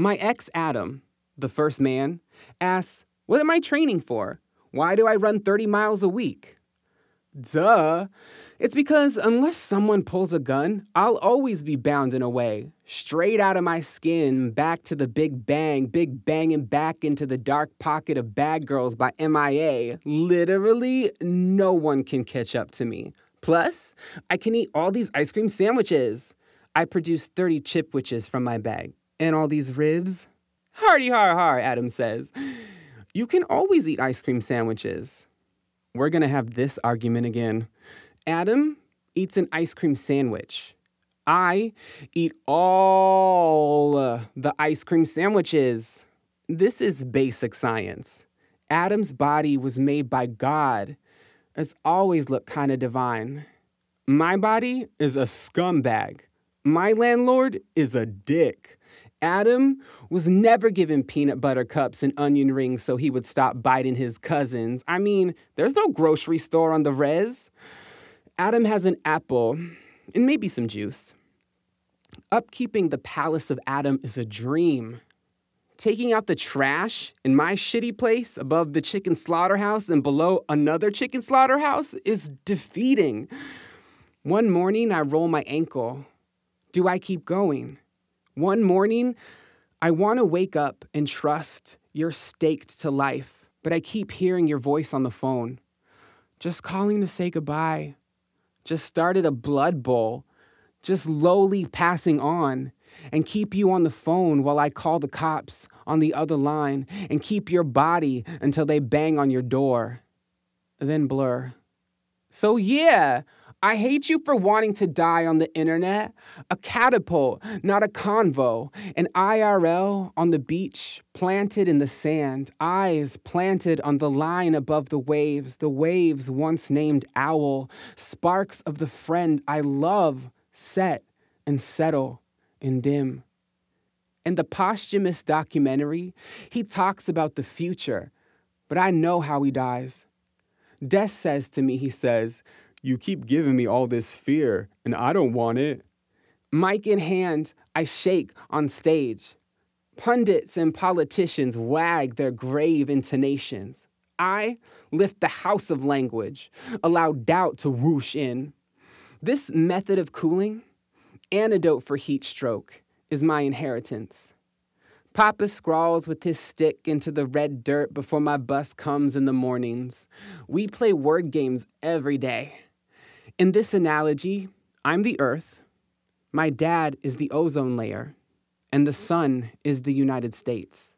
My ex Adam, the first man, asks, what am I training for? Why do I run 30 miles a week? Duh. It's because unless someone pulls a gun, I'll always be bound in a way. Straight out of my skin, back to the big banging back into the dark pocket of Bad Girls by MIA. Literally, no one can catch up to me. Plus, I can eat all these ice cream sandwiches. I produce 30 chipwiches from my bag. And all these ribs? Hardy har har, Adam says. You can always eat ice cream sandwiches. We're going to have this argument again. Adam eats an ice cream sandwich. I eat all the ice cream sandwiches. This is basic science. Adam's body was made by God. It's always looked kind of divine. My body is a scumbag. My landlord is a dick. Adam was never given peanut butter cups and onion rings so he would stop biting his cousins. I mean, there's no grocery store on the res. Adam has an apple and maybe some juice. Upkeeping the palace of Adam is a dream. Taking out the trash in my shitty place above the chicken slaughterhouse and below another chicken slaughterhouse is defeating. One morning, I roll my ankle. Do I keep going? One morning, I want to wake up and trust you're staked to life, but I keep hearing your voice on the phone. Just calling to say goodbye. Just started a blood bowl. Just lowly passing on and keep you on the phone while I call the cops on the other line and keep your body until they bang on your door. Then blur. So yeah, I hate you for wanting to die on the internet. A catapult, not a convo. An IRL on the beach, planted in the sand. Eyes planted on the line above the waves once named owl. Sparks of the friend I love, set and settle and dim. In the posthumous documentary, he talks about the future, but I know how he dies. Des says to me, he says, you keep giving me all this fear, and I don't want it. Mic in hand, I shake on stage. Pundits and politicians wag their grave intonations. I lift the house of language, allow doubt to whoosh in. This method of cooling, antidote for heat stroke, is my inheritance. Papa scrawls with his stick into the red dirt before my bus comes in the mornings. We play word games every day. In this analogy, I'm the earth, my dad is the ozone layer, and the sun is the United States.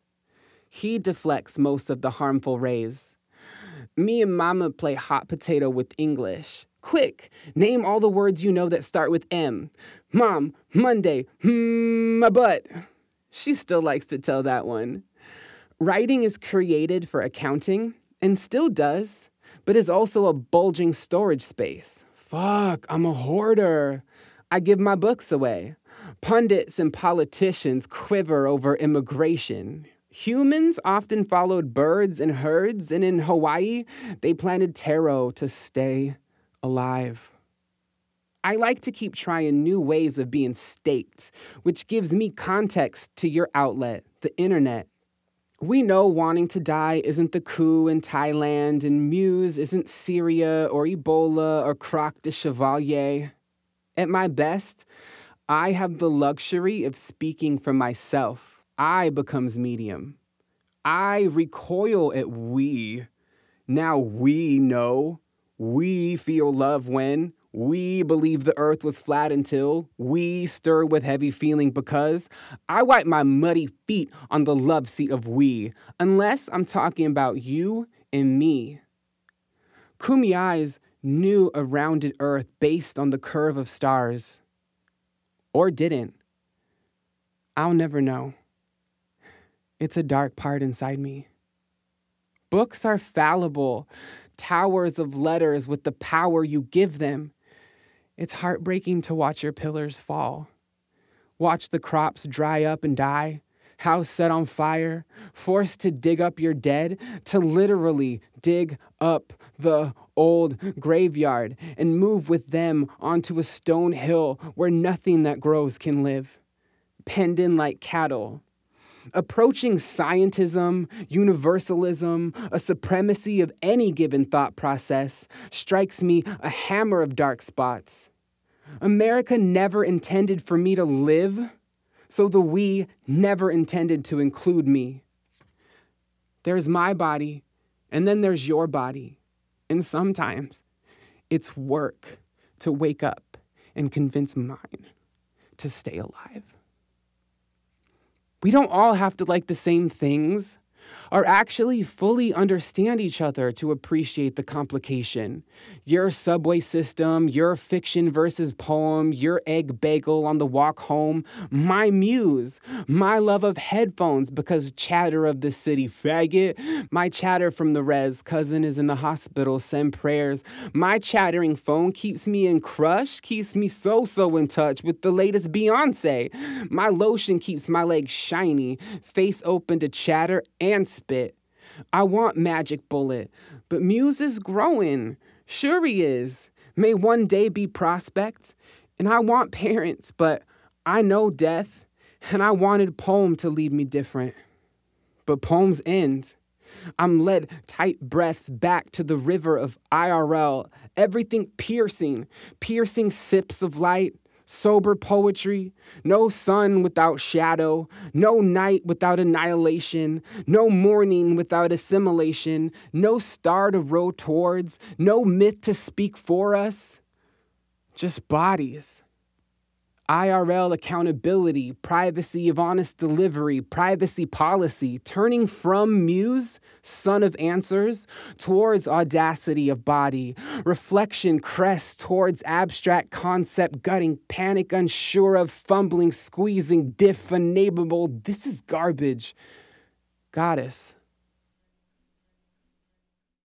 He deflects most of the harmful rays. Me and Mama play hot potato with English. Quick, name all the words you know that start with M. Mom, Monday, my butt. She still likes to tell that one. Writing is created for accounting, and still does, but is also a bulging storage space. Fuck, I'm a hoarder. I give my books away. Pundits and politicians quiver over immigration. Humans often followed birds and herds, and in Hawaii, they planted taro to stay alive. I like to keep trying new ways of being staked, which gives me context to your outlet, the internet. We know wanting to die isn't the coup in Thailand, and Muse isn't Syria or Ebola or Croc de Chevalier. At my best, I have the luxury of speaking for myself. I becomes medium. I recoil at we. Now we know. We feel love when. We believe the earth was flat until. We stir with heavy feeling because. I wipe my muddy feet on the love seat of we. Unless I'm talking about you and me. Kumeyaay's knew a rounded earth based on the curve of stars. Or didn't. I'll never know. It's a dark part inside me. Books are fallible, towers of letters with the power you give them. It's heartbreaking to watch your pillars fall. Watch the crops dry up and die, house set on fire, forced to dig up your dead, to literally dig up the old graveyard and move with them onto a stone hill where nothing that grows can live. Penned in like cattle. Approaching scientism, universalism, a supremacy of any given thought process strikes me a hammer of dark spots. America never intended for me to live, so the we never intended to include me. There's my body, and then there's your body. And sometimes it's work to wake up and convince mine to stay alive. We don't all have to like the same things or actually fully understand each other to appreciate the complication. Your subway system, your fiction versus poem, your egg bagel on the walk home, my muse, my love of headphones because chatter of the city faggot, my chatter from the res, cousin is in the hospital, send prayers. My chattering phone keeps me in crush, keeps me so in touch with the latest Beyoncé. My lotion keeps my legs shiny, face open to chatter and spit. I want Magic Bullet, but Muse is growing. Sure he is. May one day be prospect. And I want parents, but I know death. And I wanted poem to lead me different. But poems end. I'm led tight breaths back to the river of IRL. Everything piercing sips of light. Sober poetry, no sun without shadow, no night without annihilation, no morning without assimilation, no star to row towards, no myth to speak for us, just bodies. IRL accountability, privacy of honest delivery, privacy policy, turning from muse, son of answers, towards audacity of body, reflection crest towards abstract concept, gutting, panic unsure of, fumbling, squeezing, diff, unnameable, this is garbage. Goddess.